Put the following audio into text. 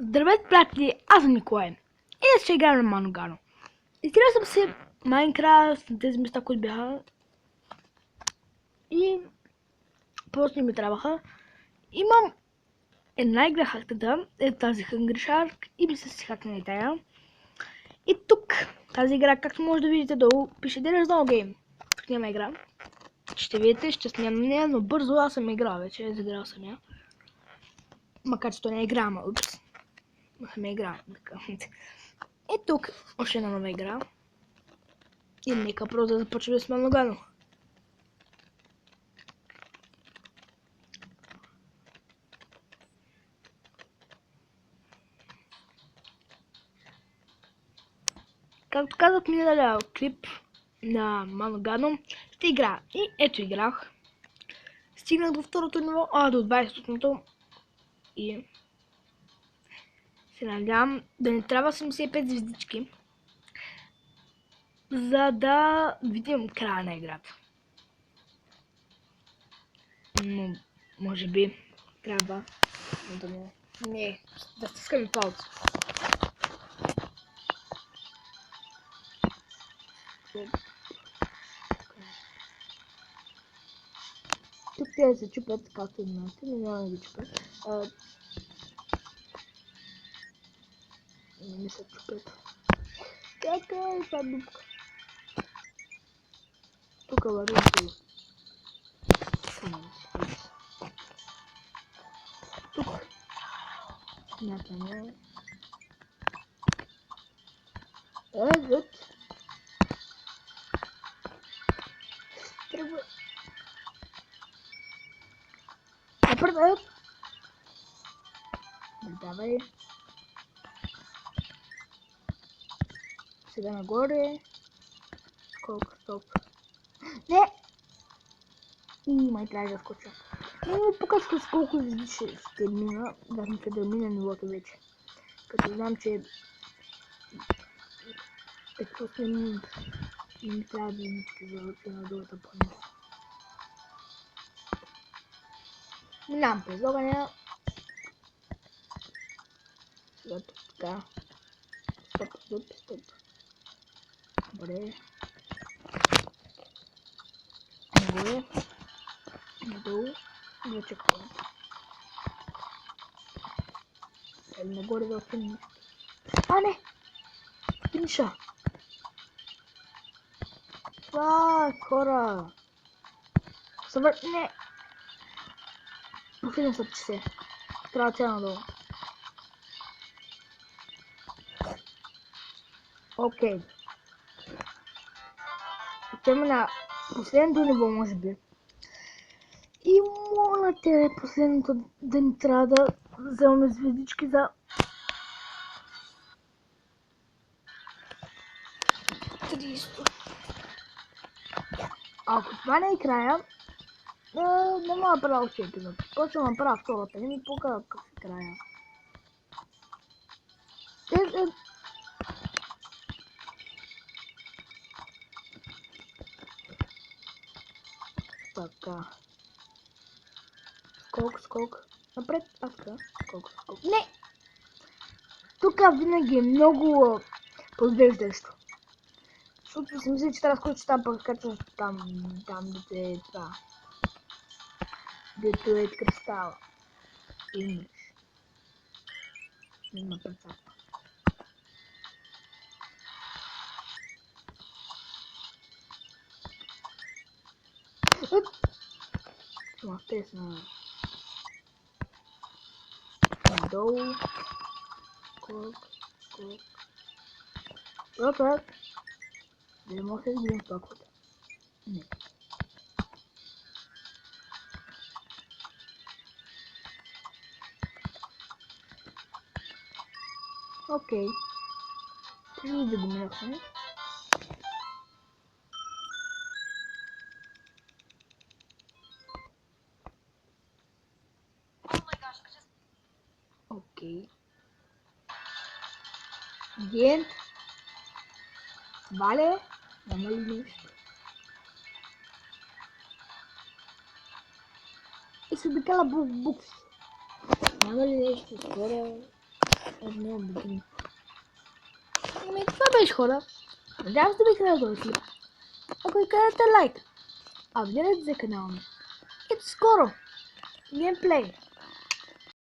Здравейте, приятели! Аз съм Николай. И днес ще играем на Маногано. Изиграл съм си Майнкрафт на тези места, които бяха. И просто не ми трябваха. Имам една игра хактата, е тази Hungry Shark и ми се хакна и тая. И тук, тази игра, както може да видите долу, пише There is no game. Тук няма игра. Ще видите, ще снимам нея, но бързо аз съм играл вече, изиграл съм я. Макар че то не е игра, ама упс. Съм играл. И тук още една нова игра. И нека просто да започваме с Маногано. Както казах в миналия клип на Маногано, ще игра. И ето играх. Стигнах до второто ниво, до 20-то. И се надявам да не трябва 75 звездички, за да видим края на играта. Но може би трябва да стискаме пауза. Тук те се чупят, както знаете, но няма да ги чупят. Не се чупят. Кака е това дупка? Тук вървим долу. Тук смятаме. Вот. Тръгва. Напред. Давай. Сега нагоре. Стоп. Не! Май трябва да скоча. Не ми показва с колко звездички ще мина. Даже да мина нивото вече. Като знам, че просто не ми трябва звездички за да на другата планета. Минавам през огъня. Сега така. Стоп. Добре. Нагоре. Надолу. Вече какво е. Нагоре да финиш. Не! Финиша! Хора! Не! Профилен са се. Трябва цяло надолу. Окей. Отиваме на последното ниво, може би. И моля те, последното да ни трябва да вземем звездички за 300. Ако това не е края, не мога да правя още. Почвам да направя втората. Не ми показва какъв е края. Така. Скок. Напред. Скок. Не! Тук винаги е много подвеждащо. Защото си мисля, че трябва да скочи там, пък качваш там дето е това. Дето е кристал. Имаш. Има предсак. Това тесно. Надолу. Скок. Напред. Не мога да изгубим паквата. Не. Окей. Трябва да го минахме. Окей. Ген. Вале. Няма ли нещо? И се обикала букс. Няма ли нещо скоро? Не обидим. Ами това беше, хора. Надявам се да ви хареса. Ако ви карате лайк, абонирайте се за канала ми. И до скоро! Геймплей!